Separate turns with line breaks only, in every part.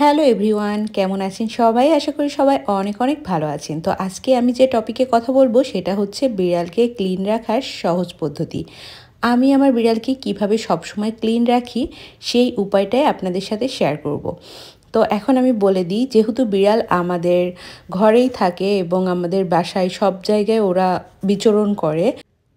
Hello everyone, কেমন আছেন সবাই? আশা করি সবাই অনেক অনেক ভালো আছেন। তো আজকে আমি যে টপিকে কথা বলবো সেটা হচ্ছে বিড়ালকে ক্লিন রাখার সহজ পদ্ধতি। আমি আমার বিড়ালকে কিভাবে সবসময় ক্লিন রাখি সেই উপায়টাই আপনাদের সাথে শেয়ার করব। তো এখন আমি বলে দিই, যেহেতু বিড়াল আমাদের ঘরেই থাকে এবং আমাদের বাসায় সব জায়গায় ওরা বিচরণ করে,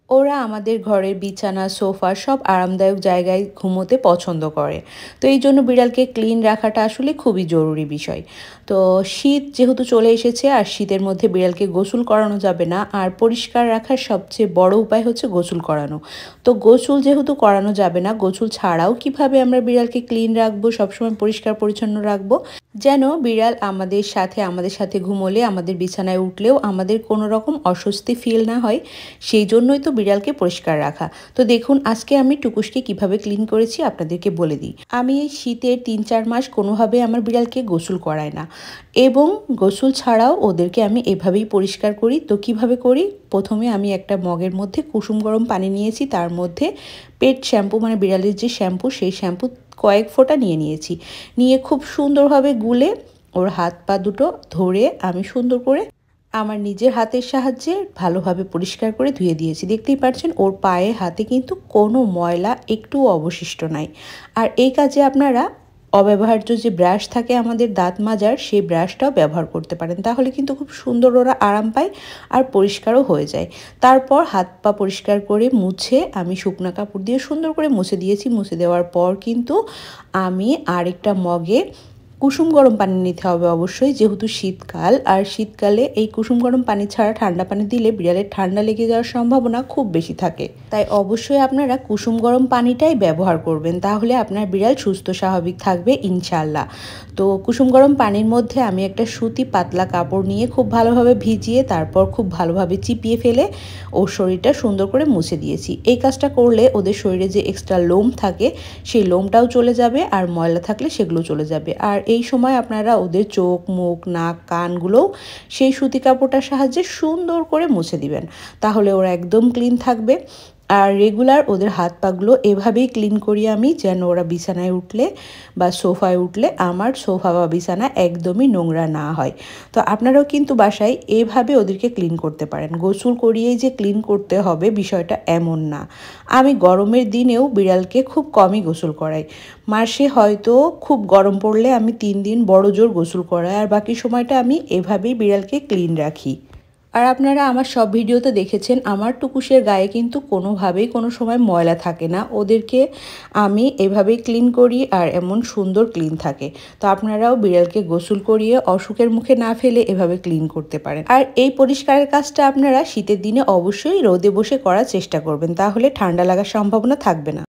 ওরা আমাদের ঘরের বিছানা, সোফা সব আরামদায়ক জায়গায় ঘুমোতে পছন্দ করে। তো এই জন্য বিড়ালকে ক্লিন রাখাটা আসলে খুবই জরুরি বিষয়। তো শীত যেহেতু চলে এসেছে, আর শীতের মধ্যে বিড়ালকে গোসল করানো যাবে না, আর পরিষ্কার রাখার সবচেয়ে বড় উপায় হচ্ছে গোসল করানো। তো গোসল যেহেতু করানো যাবে না, গোসল ছাড়াও কিভাবে আমরা বিড়ালকে ক্লিন রাখবো, সবসময় পরিষ্কার পরিচ্ছন্ন রাখবো, যেন বিড়াল আমাদের সাথে ঘুমোলে, আমাদের বিছানায় উঠলেও আমাদের কোনো রকম অস্বস্তি ফিল না হয়, সেই জন্যই তো বিড়ালকে পরিষ্কার রাখা। তো দেখুন, আজকে আমি টুকুসকে কিভাবে ক্লিন করেছি আপনাদেরকে বলে দিই। আমি এই শীতের ৩-৪ মাস কোনোভাবে আমার বিড়ালকে গোসল করাই না, এবং গোসল ছাড়াও ওদেরকে আমি এভাবেই পরিষ্কার করি। তো কিভাবে করি? প্রথমে আমি একটা মগের মধ্যে কুসুম গরম পানি নিয়েছি, তার মধ্যে পেট শ্যাম্পু মানে বিড়ালের যে শ্যাম্পু, সেই শ্যাম্পু কয়েক ফোঁটা নিয়েছি। নিয়ে খুব সুন্দরভাবে গুলে ওর হাত পা দুটো ধরে আমি সুন্দর করে আমার নিজের হাতের সাহায্যে ভালোভাবে পরিষ্কার করে ধুয়ে দিয়েছি। দেখতেই পাচ্ছেন ওর পায়ে হাতে কিন্তু কোনো ময়লা একটুও অবশিষ্ট নাই। আর এই কাজে আপনারা অব্যবহার্য যে ব্রাশ থাকে আমাদের দাঁত মাজার, সেই ব্রাশটাও ব্যবহার করতে পারেন। তাহলে কিন্তু খুব সুন্দর ওরা আরাম পায় আর পরিষ্কারও হয়ে যায়। তারপর হাত পা পরিষ্কার করে মুছে আমি শুকনো কাপড় দিয়ে সুন্দর করে মুছে দিয়েছি। মুছে দেওয়ার পর কিন্তু আমি আরেকটা মগে কুসুম গরম পানি নিতে হবে অবশ্যই, যেহেতু শীতকাল, আর শীতকালে এই কুসুম গরম পানি ছাড়া ঠান্ডা পানি দিলে বিড়ালের ঠান্ডা লেগে যাওয়ার সম্ভাবনা খুব বেশি থাকে। তাই অবশ্যই আপনারা কুসুম গরম পানিটাই ব্যবহার করবেন, তাহলে আপনার বিড়াল সুস্থ স্বাভাবিক থাকবে ইনশাল্লাহ। তো কুসুম গরম পানির মধ্যে আমি একটা সুতি পাতলা কাপড় নিয়ে খুব ভালোভাবে ভিজিয়ে, তারপর খুব ভালোভাবে চিপিয়ে ফেলে ওর শরীরটা সুন্দর করে মুছে দিয়েছি। এই কাজটা করলে ওদের শরীরে যে এক্সট্রা লোম থাকে সেই লোমটাও চলে যাবে, আর ময়লা থাকলে সেগুলো চলে যাবে। আর এই সময় আপনারা ওদের চোখ, মুখ, নাক, কানগুলোও সেই সুতি কাপড়টার সাহায্যে সুন্দর করে মুছে দিবেন, তাহলে ওরা একদম ক্লিন থাকবে। আর রেগুলার ওদের হাত পাগুলো এভাবেই ক্লিন করি আমি, যেন ওরা বিছানায় উঠলে বা সোফায় উঠলে আমার সোফা বা বিছানা একদমই নোংরা না হয়। তো আপনারাও কিন্তু বাসায় এভাবে ওদেরকে ক্লিন করতে পারেন। গোসল করিয়েই যে ক্লিন করতে হবে বিষয়টা এমন না। আমি গরমের দিনেও বিড়ালকে খুব কমই গোসল করাই। মাসে হয়তো খুব গরম পড়লে আমি 3 দিন বড় জোর গোসল করাই, আর বাকি সময়টা আমি এভাবেই বিড়ালকে ক্লিন রাখি। আর আপনারা আমার সব ভিডিওতে দেখেছেন আমার টুকুসের গায়ে কিন্তু কোনোভাবেই কোনো সময় ময়লা থাকে না। ওদেরকে আমি এভাবেই ক্লিন করি, আর এমন সুন্দর ক্লিন থাকে। তো আপনারাও বিড়ালকে গোসল করিয়ে অসুখের মুখে না ফেলে এভাবে ক্লিন করতে পারেন। আর এই পরিষ্কারের কাজটা আপনারা শীতের দিনে অবশ্যই রোদে বসে করার চেষ্টা করবেন, তাহলে ঠান্ডা লাগার সম্ভাবনা থাকবে না।